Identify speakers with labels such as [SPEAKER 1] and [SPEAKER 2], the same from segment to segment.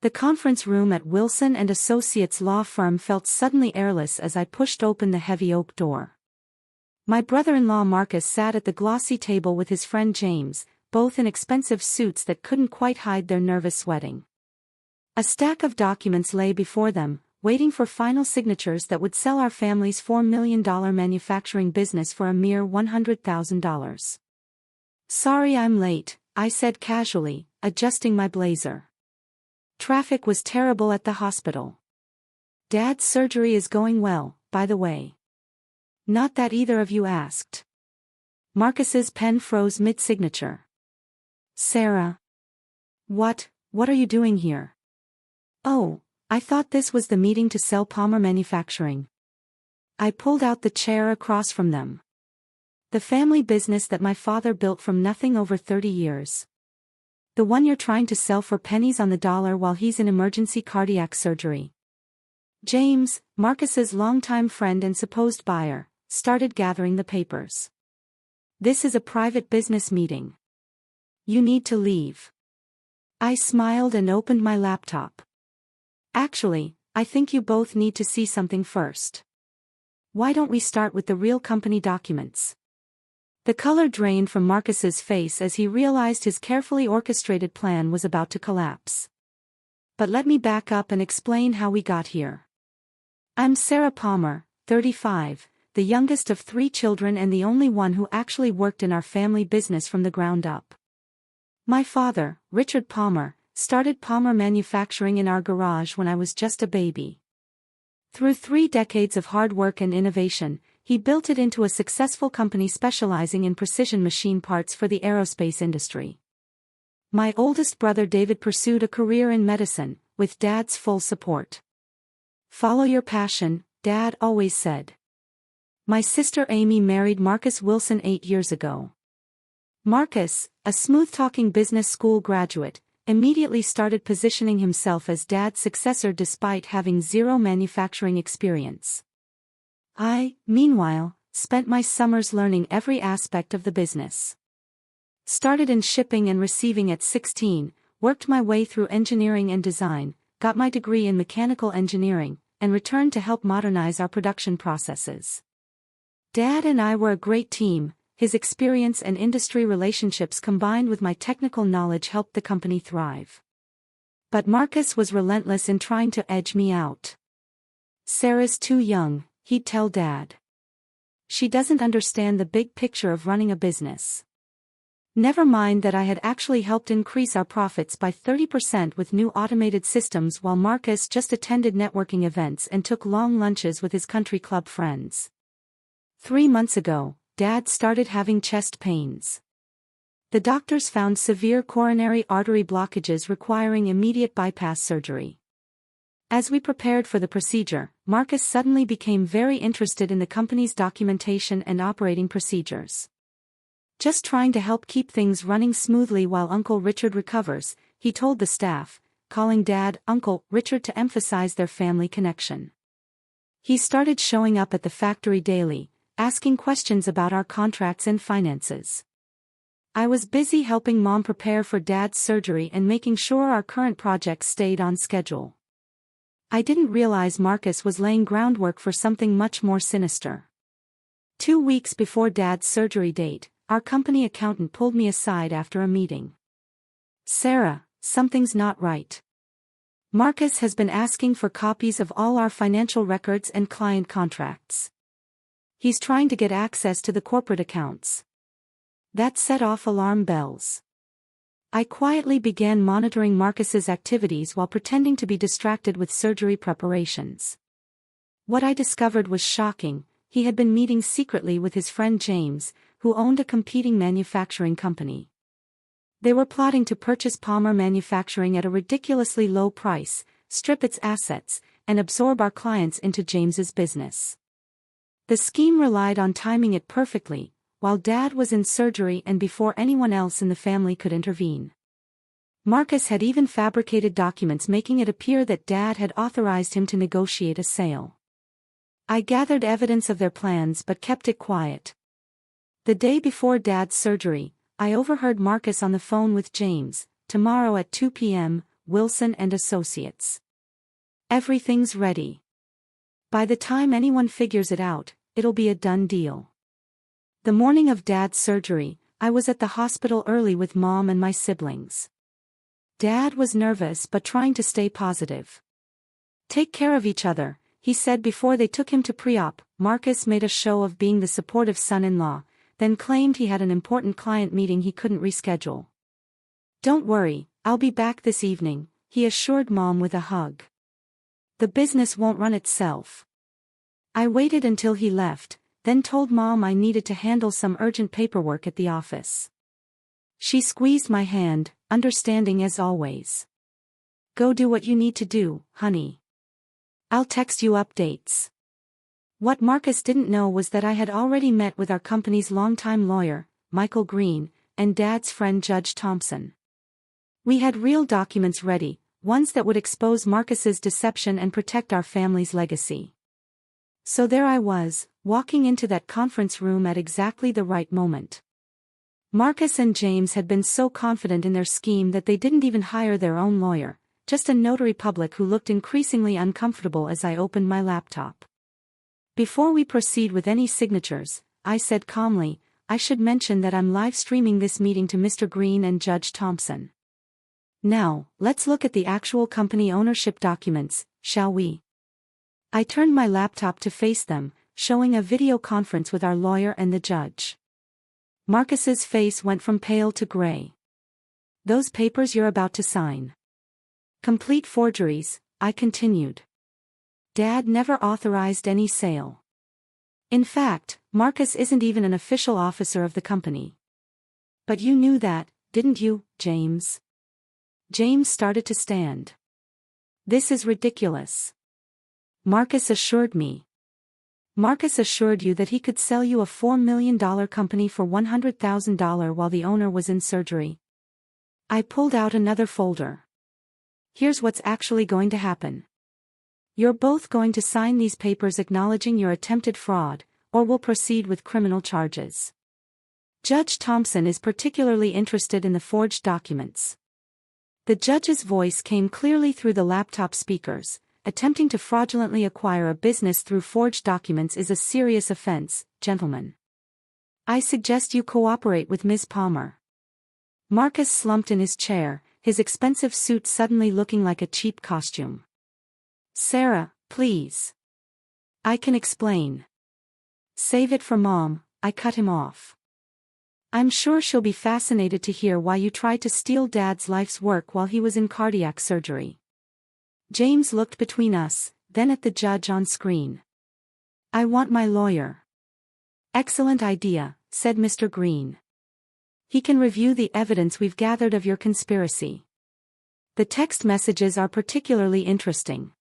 [SPEAKER 1] The conference room at Wilson & Associates law firm felt suddenly airless as I pushed open the heavy oak door. My brother-in-law Marcus sat at the glossy table with his friend James, both in expensive suits that couldn't quite hide their nervous sweating. A stack of documents lay before them, waiting for final signatures that would sell our family's $4 million manufacturing business for a mere $100,000. "Sorry I'm late," I said casually, adjusting my blazer. Traffic was terrible at the hospital. "Dad's surgery is going well, by the way." "Not that either of you asked." Marcus's pen froze mid-signature. "Sarah. What are you doing here?" "Oh, I thought this was the meeting to sell Palmer Manufacturing." I pulled out the chair across from them. "The family business that my father built from nothing over 30 years. The one you're trying to sell for pennies on the dollar while he's in emergency cardiac surgery." James, Marcus's longtime friend and supposed buyer, started gathering the papers. "This is a private business meeting. You need to leave." I smiled and opened my laptop. "Actually, I think you both need to see something first. Why don't we start with the real company documents?" The color drained from Marcus's face as he realized his carefully orchestrated plan was about to collapse. "But let me back up and explain how we got here. I'm Sarah Palmer, 35, the youngest of 3 children and the only one who actually worked in our family business from the ground up. My father, Richard Palmer, started Palmer Manufacturing in our garage when I was just a baby. Through 3 decades of hard work and innovation, he built it into a successful company specializing in precision machine parts for the aerospace industry. My oldest brother David pursued a career in medicine, with Dad's full support. Follow your passion, Dad always said. My sister Amy married Marcus Wilson 8 years ago. Marcus, a smooth-talking business school graduate, immediately started positioning himself as Dad's successor despite having 0 manufacturing experience. I, meanwhile, spent my summers learning every aspect of the business. Started in shipping and receiving at 16, worked my way through engineering and design, got my degree in mechanical engineering, and returned to help modernize our production processes. Dad and I were a great team. His experience and industry relationships combined with my technical knowledge helped the company thrive. But Marcus was relentless in trying to edge me out. "Sarah's too young," he'd tell Dad. "She doesn't understand the big picture of running a business." Never mind that I had actually helped increase our profits by 30% with new automated systems while Marcus just attended networking events and took long lunches with his country club friends. 3 months ago, Dad started having chest pains. The doctors found severe coronary artery blockages requiring immediate bypass surgery. As we prepared for the procedure, Marcus suddenly became very interested in the company's documentation and operating procedures. "Just trying to help keep things running smoothly while Uncle Richard recovers," he told the staff, calling Dad Uncle Richard to emphasize their family connection. He started showing up at the factory daily, asking questions about our contracts and finances. I was busy helping Mom prepare for Dad's surgery and making sure our current projects stayed on schedule. I didn't realize Marcus was laying groundwork for something much more sinister. 2 weeks before Dad's surgery date, our company accountant pulled me aside after a meeting. "Sarah, something's not right. Marcus has been asking for copies of all our financial records and client contracts. He's trying to get access to the corporate accounts." That set off alarm bells. I quietly began monitoring Marcus's activities while pretending to be distracted with surgery preparations. What I discovered was shocking. He had been meeting secretly with his friend James, who owned a competing manufacturing company. They were plotting to purchase Palmer Manufacturing at a ridiculously low price, strip its assets, and absorb our clients into James's business. The scheme relied on timing it perfectly, while Dad was in surgery and before anyone else in the family could intervene. Marcus had even fabricated documents making it appear that Dad had authorized him to negotiate a sale. I gathered evidence of their plans but kept it quiet. The day before Dad's surgery, I overheard Marcus on the phone with James. "Tomorrow at 2 p.m., Wilson and Associates. Everything's ready. By the time anyone figures it out, it'll be a done deal. The morning of Dad's surgery, I was at the hospital early with Mom and my siblings. Dad was nervous but trying to stay positive. "Take care of each other," he said before they took him to pre-op. Marcus made a show of being the supportive son-in-law, then claimed he had an important client meeting he couldn't reschedule. "Don't worry, I'll be back this evening," he assured Mom with a hug. "The business won't run itself." I waited until he left, then told Mom I needed to handle some urgent paperwork at the office. She squeezed my hand, understanding as always. "Go do what you need to do, honey. I'll text you updates." What Marcus didn't know was that I had already met with our company's longtime lawyer, Michael Green, and Dad's friend Judge Thompson. We had real documents ready, ones that would expose Marcus's deception and protect our family's legacy. So there I was, walking into that conference room at exactly the right moment. Marcus and James had been so confident in their scheme that they didn't even hire their own lawyer, just a notary public who looked increasingly uncomfortable as I opened my laptop. "Before we proceed with any signatures," I said calmly, "I should mention that I'm live streaming this meeting to Mr. Green and Judge Thompson. Now, let's look at the actual company ownership documents, shall we?" I turned my laptop to face them, showing a video conference with our lawyer and the judge. Marcus's face went from pale to gray. "Those papers you're about to sign. Complete forgeries," I continued. "Dad never authorized any sale. In fact, Marcus isn't even an official officer of the company. But you knew that, didn't you, James?" James started to stand. "This is ridiculous." Marcus assured me. "Marcus assured you that he could sell you a $4 million company for $100,000 while the owner was in surgery." I pulled out another folder. "Here's what's actually going to happen. You're both going to sign these papers acknowledging your attempted fraud, or we'll proceed with criminal charges. Judge Thompson is particularly interested in the forged documents." The judge's voice came clearly through the laptop speakers. "Attempting to fraudulently acquire a business through forged documents is a serious offense, gentlemen. I suggest you cooperate with Ms. Palmer." Marcus slumped in his chair, his expensive suit suddenly looking like a cheap costume. "Sarah, please. I can explain." "Save it for Mom," I cut him off. "I'm sure she'll be fascinated to hear why you tried to steal Dad's life's work while he was in cardiac surgery." James looked between us, then at the judge on screen. "I want my lawyer." "Excellent idea," said Mr. Green. "He can review the evidence we've gathered of your conspiracy. The text messages are particularly interesting."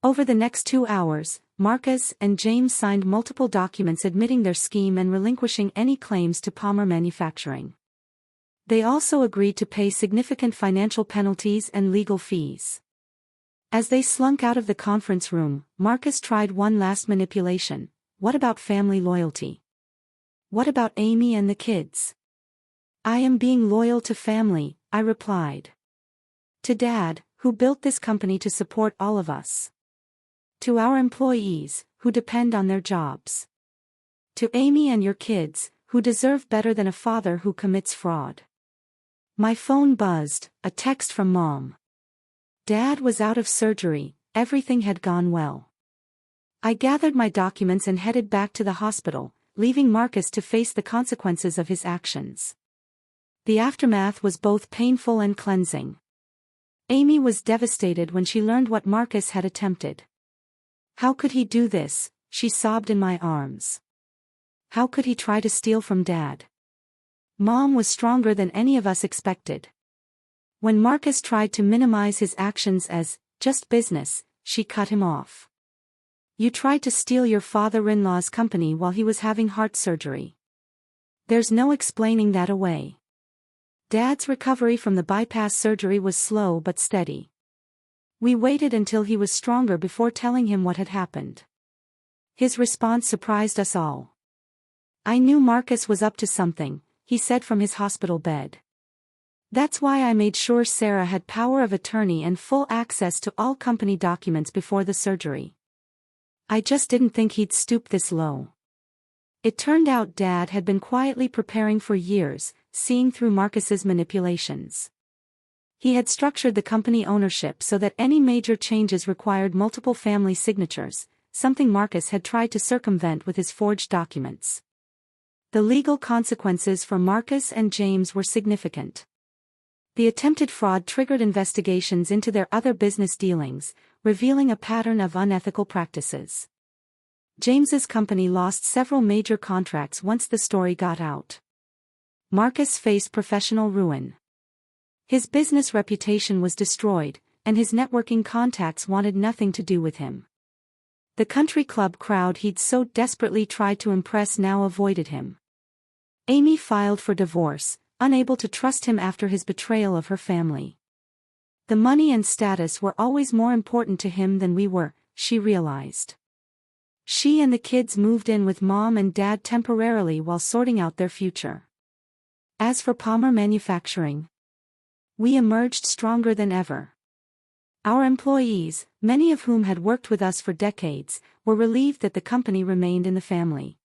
[SPEAKER 1] Over the next 2 hours, Marcus and James signed multiple documents admitting their scheme and relinquishing any claims to Palmer Manufacturing. They also agreed to pay significant financial penalties and legal fees. As they slunk out of the conference room, Marcus tried one last manipulation. "What about family loyalty? What about Amy and the kids?" "I am being loyal to family," I replied. "To Dad, who built this company to support all of us. To our employees, who depend on their jobs. To Amy and your kids, who deserve better than a father who commits fraud." My phone buzzed, a text from Mom. Dad was out of surgery, everything had gone well. I gathered my documents and headed back to the hospital, leaving Marcus to face the consequences of his actions. The aftermath was both painful and cleansing. Amy was devastated when she learned what Marcus had attempted. "How could he do this?" she sobbed in my arms. "How could he try to steal from Dad?" Mom was stronger than any of us expected. When Marcus tried to minimize his actions as just business, she cut him off. "You tried to steal your father-in-law's company while he was having heart surgery. There's no explaining that away. Dad's recovery from the bypass surgery was slow but steady. We waited until he was stronger before telling him what had happened." His response surprised us all. "I knew Marcus was up to something," he said from his hospital bed. That's why I made sure Sarah had power of attorney and full access to all company documents before the surgery. I just didn't think he'd stoop this low. It turned out Dad had been quietly preparing for years, seeing through Marcus's manipulations. He had structured the company ownership so that any major changes required multiple family signatures, something Marcus had tried to circumvent with his forged documents. The legal consequences for Marcus and James were significant. The attempted fraud triggered investigations into their other business dealings, revealing a pattern of unethical practices. James's company lost several major contracts once the story got out. Marcus faced professional ruin. His business reputation was destroyed, and his networking contacts wanted nothing to do with him. The country club crowd he'd so desperately tried to impress now avoided him. Amy filed for divorce, unable to trust him after his betrayal of her family. The money and status were always more important to him than we were, she realized. She and the kids moved in with Mom and Dad temporarily while sorting out their future. As for Palmer Manufacturing, we emerged stronger than ever. Our employees, many of whom had worked with us for decades, were relieved that the company remained in the family.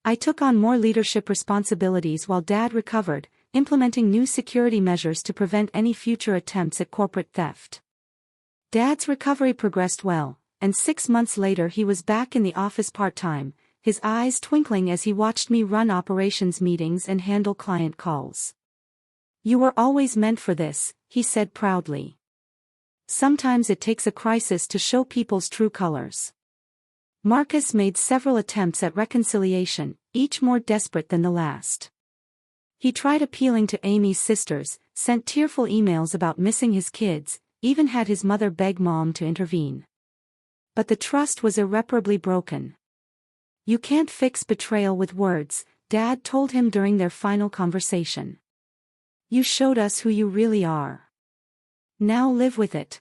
[SPEAKER 1] I took on more leadership responsibilities while Dad recovered, implementing new security measures to prevent any future attempts at corporate theft. Dad's recovery progressed well, and 6 months later he was back in the office part-time, his eyes twinkling as he watched me run operations meetings and handle client calls. "You were always meant for this," he said proudly. "Sometimes it takes a crisis to show people's true colors." Marcus made several attempts at reconciliation, each more desperate than the last. He tried appealing to Amy's sisters, sent tearful emails about missing his kids, even had his mother beg Mom to intervene. But the trust was irreparably broken. "You can't fix betrayal with words," Dad told him during their final conversation. "You showed us who you really are. Now live with it."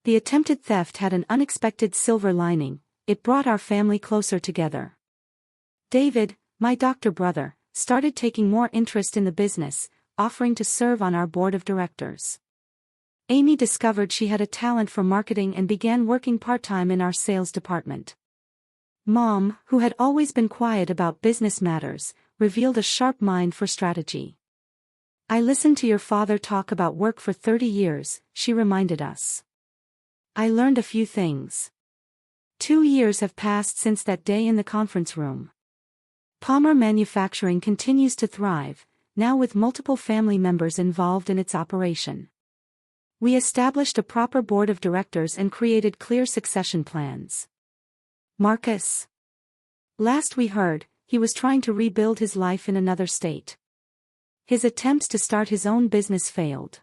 [SPEAKER 1] The attempted theft had an unexpected silver lining. It brought our family closer together. David, my doctor brother, started taking more interest in the business, offering to serve on our board of directors. Amy discovered she had a talent for marketing and began working part-time in our sales department. Mom, who had always been quiet about business matters, revealed a sharp mind for strategy. "I listened to your father talk about work for 30 years, she reminded us. "I learned a few things." 2 years have passed since that day in the conference room. Palmer Manufacturing continues to thrive, now with multiple family members involved in its operation. We established a proper board of directors and created clear succession plans. Marcus. Last we heard, he was trying to rebuild his life in another state. His attempts to start his own business failed.